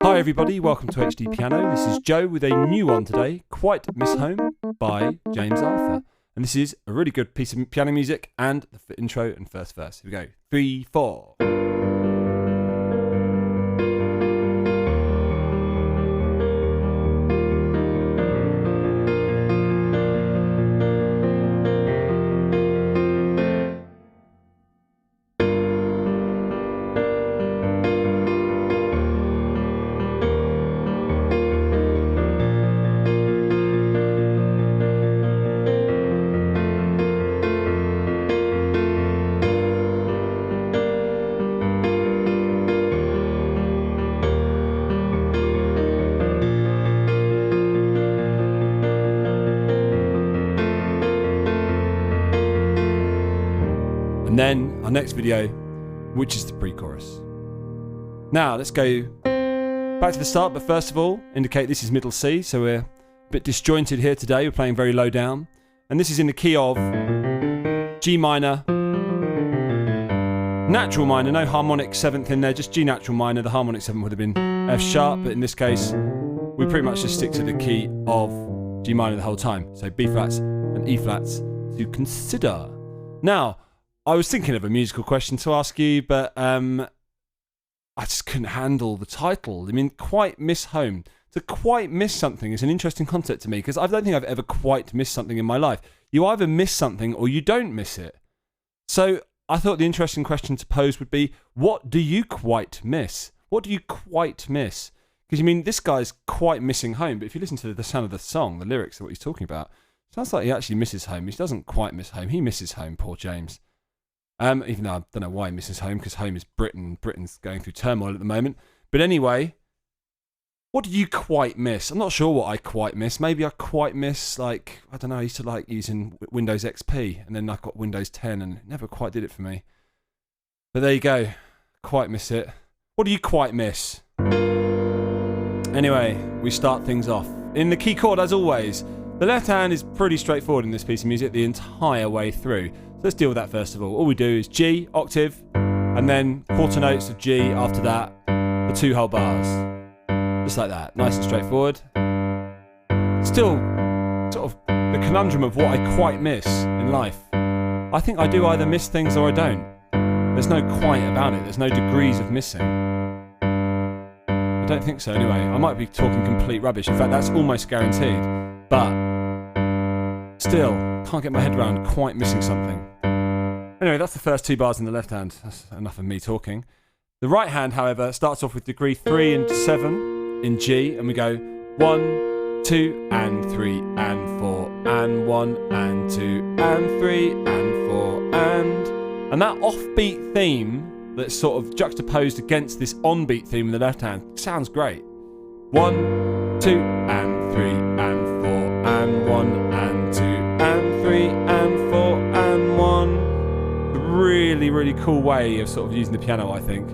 Hi everybody, welcome to HDpiano. This is Joe with a new one today, Quite Miss Home by James Arthur. And this is a really good piece of piano music and the intro and first verse. Here we go. 3, 4. And then our next video, which is the pre-chorus. Now let's go back to the start, but first of all, indicate this is middle C, so we're a bit disjointed here today. We're playing very low down, and this is in the key of G minor, natural minor, no harmonic seventh in there, just G natural minor. The harmonic seventh would have been F sharp, but in this case, we pretty much just stick to the key of G minor the whole time. So B flats and E flats to consider. Now, I was thinking of a musical question to ask you, but I just couldn't handle the title. I mean, Quite Miss Home. To quite miss something is an interesting concept to me, because I don't think I've ever quite missed something in my life. You either miss something or you don't miss it. So I thought the interesting question to pose would be, what do you quite miss? What do you quite miss? Because, you mean, this guy's quite missing home, but if you listen to the sound of the song, the lyrics of what he's talking about, it sounds like he actually misses home. He doesn't quite miss home. He misses home, poor James. Even though I don't know why he misses home, because home is Britain. Britain's going through turmoil at the moment. But anyway, what do you quite miss? I'm not sure what I quite miss. Maybe I quite miss, like, I don't know, I used to like using Windows XP, and then I got Windows 10, and it never quite did it for me. But there you go. Quite miss it. What do you quite miss? Anyway, we start things off in the key chord, as always. The left hand is pretty straightforward in this piece of music the entire way through. Let's deal with that first of all. All we do is G, octave, and then quarter notes of G after that for 2 whole bars. Just like that. Nice and straightforward. Still, sort of the conundrum of what I quite miss in life. I think I do either miss things or I don't. There's no quite about it. There's no degrees of missing. I don't think so anyway. I might be talking complete rubbish. In fact, that's almost guaranteed. But still, can't get my head around quite missing something. Anyway, that's the first 2 bars in the left hand. That's enough of me talking. The right hand, however, starts off with degree 3 and 7 in G, and we go 1, 2, and 3, and 4, and 1, and 2, and 3, and 4, and that offbeat theme that's sort of juxtaposed against this onbeat theme in the left hand sounds great. 1, 2, and 3, and 4, and 1, and 2, and 3, and 4, and 1. Really, really cool way of sort of using the piano, I think.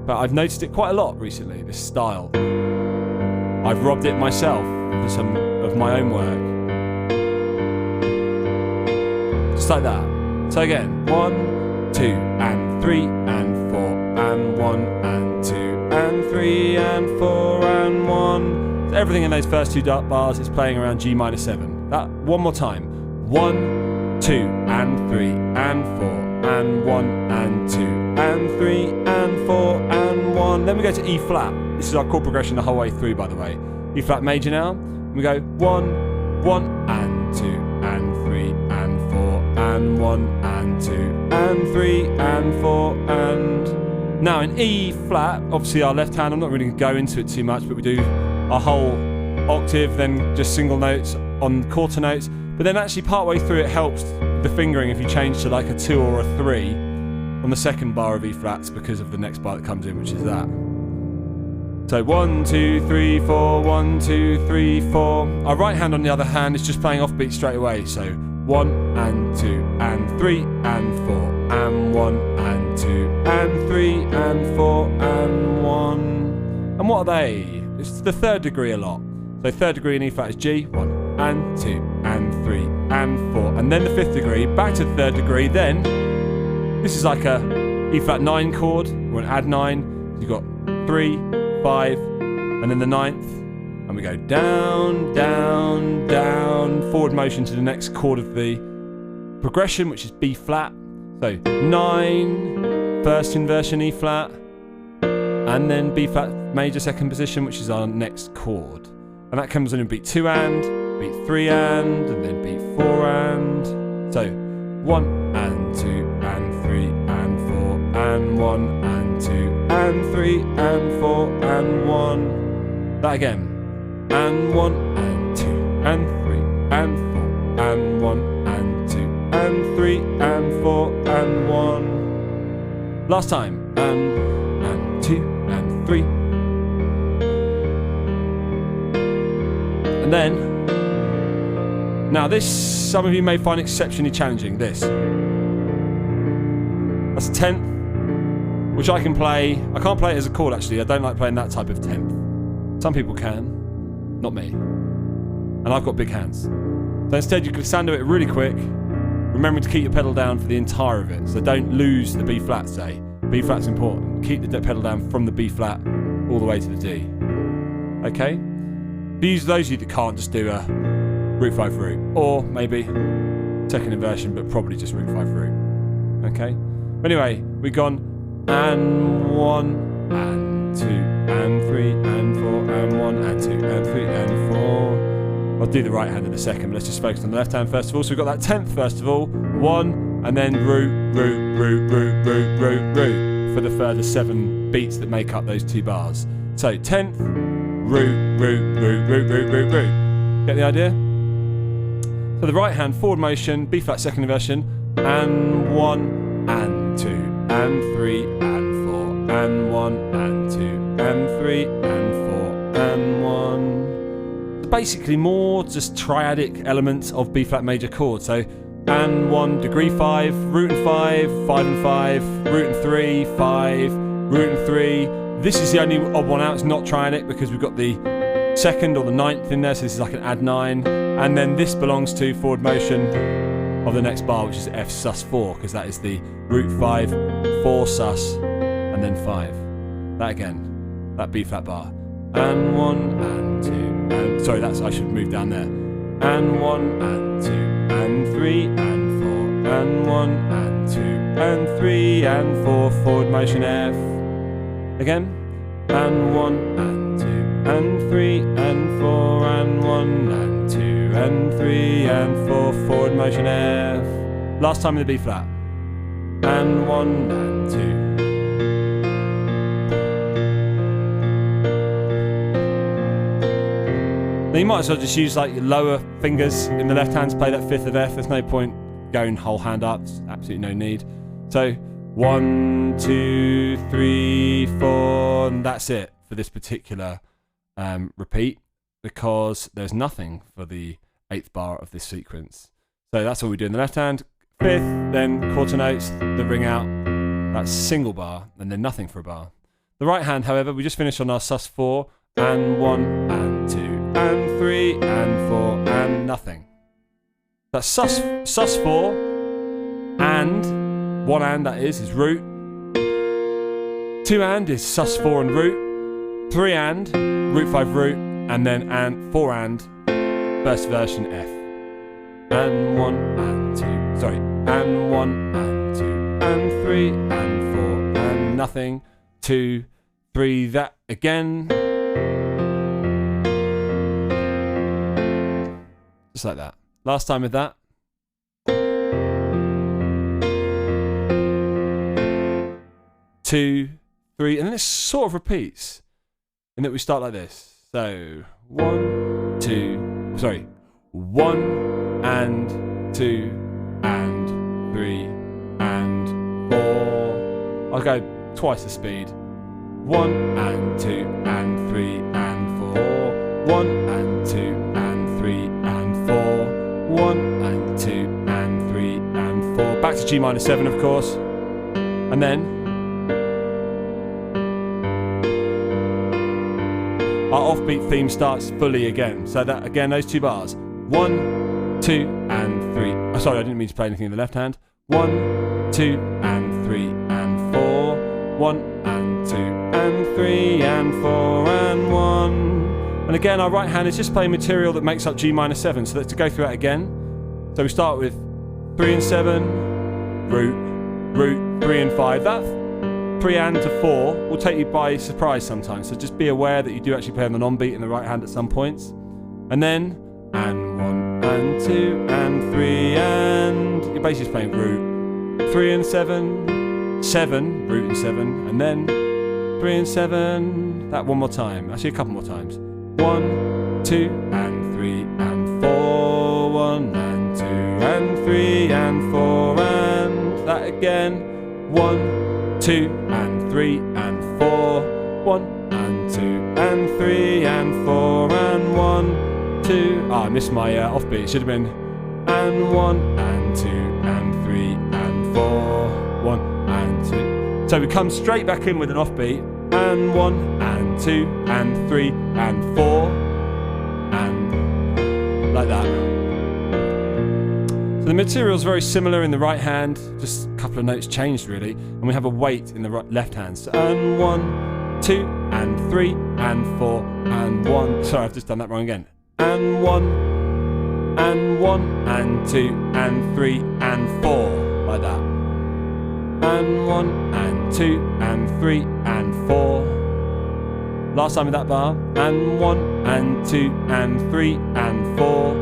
But I've noticed it quite a lot recently, this style. I've robbed it myself for some of my own work. Just like that. So again, 1, 2, and 3, and 4, and 1, and 2, and 3, and 4, and 1. So everything in those first 2 bars is playing around G minor 7. That one more time. 1, 2, and 3, and 4, and 1, and 2, and 3, and 4, and 1. Then we go to E flat. This is our chord progression the whole way through, by the way. E flat major now. We go 1, 1, and 2, and 3, and 4, and 1, and 2, and 3, and 4, and... Now in E flat, obviously our left hand, I'm not really going to go into it too much, but we do our whole octave, then just single notes on quarter notes. But then actually partway through it helps the fingering if you change to like a 2 or a 3 on the second bar of E flats, because of the next bar that comes in, which is that. So 1, 2, 3, 4, 1, 2, 3, 4. Our right hand on the other hand is just playing offbeat straight away. So 1, and 2, and 3, and 4, and 1, and 2, and 3, and 4, and 1. And what are they? It's the 3rd degree a lot. So 3rd degree in E flat is G, 1, and 2, and 3, and 4. And then the 5th degree, back to the 3rd degree. Then, this is like a E flat 9 chord, or an add 9. So you've got 3, 5, and then the ninth, and we go down, down, down, forward motion to the next chord of the progression, which is B flat. So 9, first inversion E flat, and then B flat major second position, which is our next chord. And that comes on in beat 2 and, beat 3 and then beat 4 and. So 1 and 2 and 3 and 4 and 1 and 2 and 3 and 4 and 1. That again. And 1 and 2 and 3 and 4 and 1 and 2 and 3 and 4 and 1. Last time. And 2 and 3. And then, now this, some of you may find exceptionally challenging, this. That's a 10th, which I can play. I can't play it as a chord actually, I don't like playing that type of 10th. Some people can, not me. And I've got big hands. So instead you glissando it really quick, remembering to keep your pedal down for the entire of it. So don't lose the B flat, say. B flat's important. Keep the pedal down from the B flat all the way to the D. Okay? These those of you that can't, just do a root 5 root, or maybe second inversion, but probably just root 5 root. Okay. But anyway, we've gone and 1 and 2 and 3 and 4 and 1 and 2 and 3 and 4. I'll do the right hand in a second, but let's just focus on the left hand first of all. So we've got that 10th first of all, 1 and then root, root, root, root, root, root, root for the further 7 beats that make up those 2 bars. So 10th. Root, root, root, root, root, root, root. Get the idea? So the right hand forward motion, B flat second inversion, and 1 and 2 and 3 and 4 and 1 and 2 and 3 and 4 and 1. So basically more just triadic elements of B flat major chord. So and 1, degree 5, root and 5, 5 and 5, root and 3, 5, root and 3. This is the only odd one out, it's not triadic because we've got the 2nd or the 9th in there, so this is like an add 9. And then this belongs to forward motion of the next bar, which is F sus 4, because that is the root 5, 4 sus, and then 5. That again, that B flat bar. And 1 and 2, and sorry, that's I should move down there. And 1 and 2 and 3 and 4 and 1 and 2 and 3 and 4, forward motion F. Again, and 1 and 2 and 3 and 4 and 1 and 2 and 3 and 4, forward motion F. Last time in the B flat. And 1 and 2. Now you might as well just use like your lower fingers in the left hand to play that 5th of F. There's no point going whole hand up, there's absolutely no need. So 1, 2, 3, 4, and that's it for this particular repeat, because there's nothing for the 8th bar of this sequence. So that's what we do in the left hand. 5th, then quarter notes that ring out. That's single bar, and then nothing for a bar. The right hand, however, we just finished on our sus 4, and 1, and 2, and 3, and 4, and nothing. That's sus 4, and 1 and, that is root. 2 and is sus 4 and root. 3 and, root 5 root, and then and 4 and, first version F. And 1 and 2, sorry, and 1 and 2, and 3 and 4, and nothing. 2, 3, that again. Just like that. Last time with that. Two, 3, and then it sort of repeats in that we start like this. So 1, 2, sorry, 1 and 2 and 3 and 4. I'll go twice the speed. 1 and 2 and 3 and 4. 1 and 2 and 3 and 4. 1 and 2 and 3 and 4. Back to G minor 7, of course, and then our offbeat theme starts fully again. So that again, those 2 bars. 1, 2, and 3. Oh, sorry, I didn't mean to play anything in the left hand. 1, 2, and 3, and 4. 1 and 2 and 3 and 4 and 1. And again, our right hand is just playing material that makes up G minor 7. So let's go through that again. So we start with 3 and 7, root, 3 and 5. That 3 and to 4 will take you by surprise sometimes. So just be aware that you do actually play on the non-beat in the right hand at some points. And then, and 1 and 2 and 3 and... You're basically just playing root, 3 and 7, 7, root and 7, and then 3 and 7. That one more time. Actually, a couple more times. 1, 2 and 3 and 4. 1 and 2 and 3 and 4 and that again. 1, 2 and 3 and 4. 1 and 2 and 3 and 4 and 1, 2. I missed my offbeat. It should have been and 1 and 2 and 3 and 4. 1 and 2. So we come straight back in with an offbeat. And 1 and 2 and 3 and 4 and like that. So the material is very similar in the right hand, just a couple of notes changed really, and we have a weight in the left hand. So and 1, 2 and 3 and 4 and 1. Sorry, I've just done that wrong again. And 1 and 1 and 2 and 3 and 4 like that. And 1 and 2 and 3 and 4. Last time with that bar. And 1 and 2 and 3 and 4.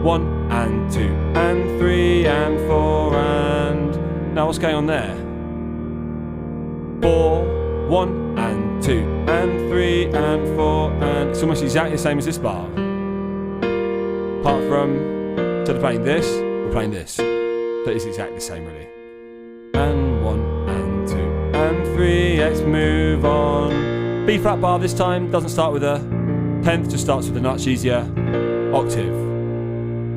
1 and 2 and 3 and 4 and... Now what's going on there? 4, 1 and 2 and 3 and 4 and... It's almost exactly the same as this bar. Apart from, instead of playing this, we're playing this. So it's exactly the same really. And 1 and 2 and 3, let's move on. B flat bar this time, doesn't start with a 10th, just starts with a much easier octave.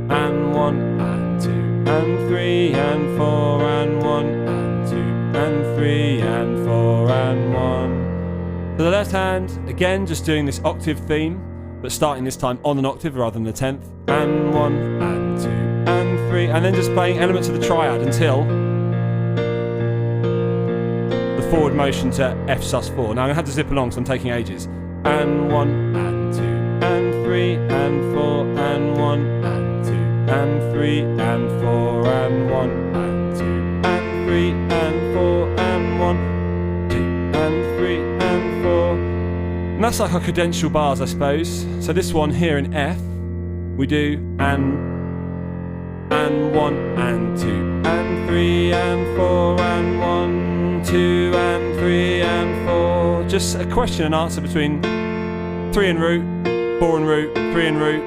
And 1 and 2 and 3 and 4 and 1 and 2 and 3 and 4 and 1. So the left hand, again, just doing this octave theme, but starting this time on an octave rather than the 10th. And 1 and 2 and 3, and then just playing elements of the triad until forward motion to F sus4. Now I'm going to have to zip along, so I'm taking ages. And 1 and 2 and 3 and 4 and 1 and 2 and 3 and 4 and 1 and 2 and 3 and 4 and 1, 2 and 3 and 4. And that's like our cadential bars, I suppose. So this one here in F, we do and 1 and 2 and 3 and 4 and 1, 2 and 3 and 4. Just a question and answer between 3 and root, 4 and root, 3 and root,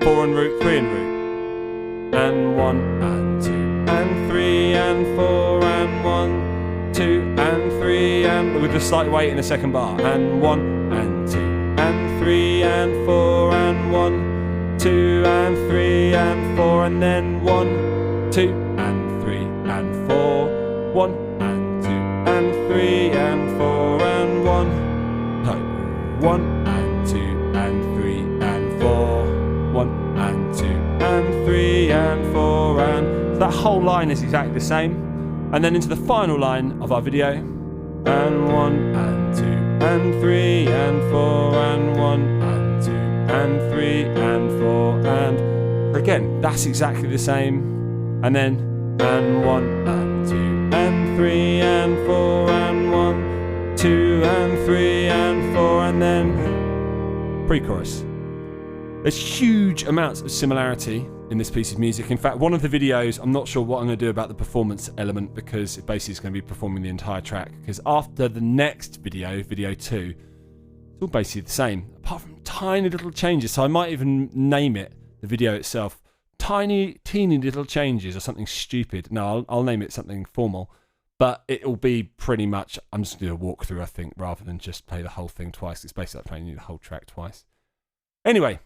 4 and root, 3 and root. And 1 and 2 and 3 and 4 and 1, 2 and 3 and... with a slight weight in the second bar. And 1 and 2 and 3 and 4 and 1, 2 and 3 and 4 and then 1, 2 and 3 and 4, 1 and 2 and 3 and 4 and 1, no, 1 and 2 and 3 and 4, 1 and 2 and 3 and 4 and... So that whole line is exactly the same. And then into the final line of our video. And 1 and 2 and 3 and 4 and 1 and 2 and 3 and 4 and... Again, that's exactly the same. And then, and 1 and 2 and 3 and 4 and 1, 2 and 3 and 4 and then pre-chorus. There's huge amounts of similarity in this piece of music. In fact, one of the videos, I'm not sure what I'm going to do about the performance element because it basically is going to be performing the entire track. Because after the next video, video 2, it's all basically the same, apart from tiny little changes. So I might even name it, the video itself, tiny, teeny little changes or something stupid. No, I'll name it something formal. But it will be pretty much, I'm just going to do a walkthrough, I think, rather than just play the whole thing twice. It's basically like playing the whole track twice. Anyway,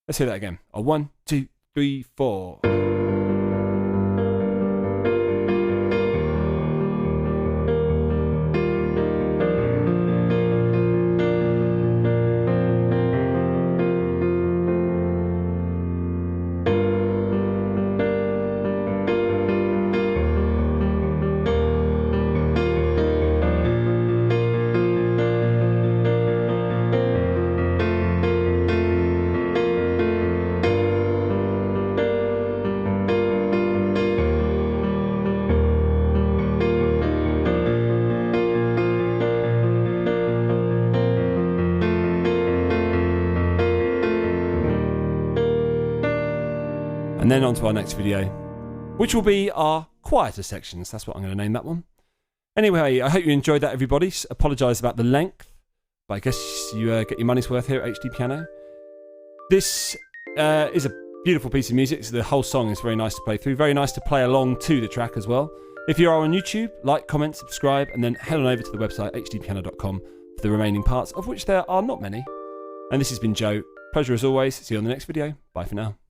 let's hear that again. A 1, 2, 3, 4. and then on to our next video, which will be our quieter sections. That's what I'm going to name that one. Anyway, I hope you enjoyed that, everybody. Apologise about the length, but I guess you get your money's worth here at HDpiano. This is a beautiful piece of music. So the whole song is very nice to play through, very nice to play along to the track as well. If you are on YouTube, like, comment, subscribe, and then head on over to the website hdpiano.com for the remaining parts, of which there are not many. And this has been Joe. Pleasure as always. See you on the next video. Bye for now.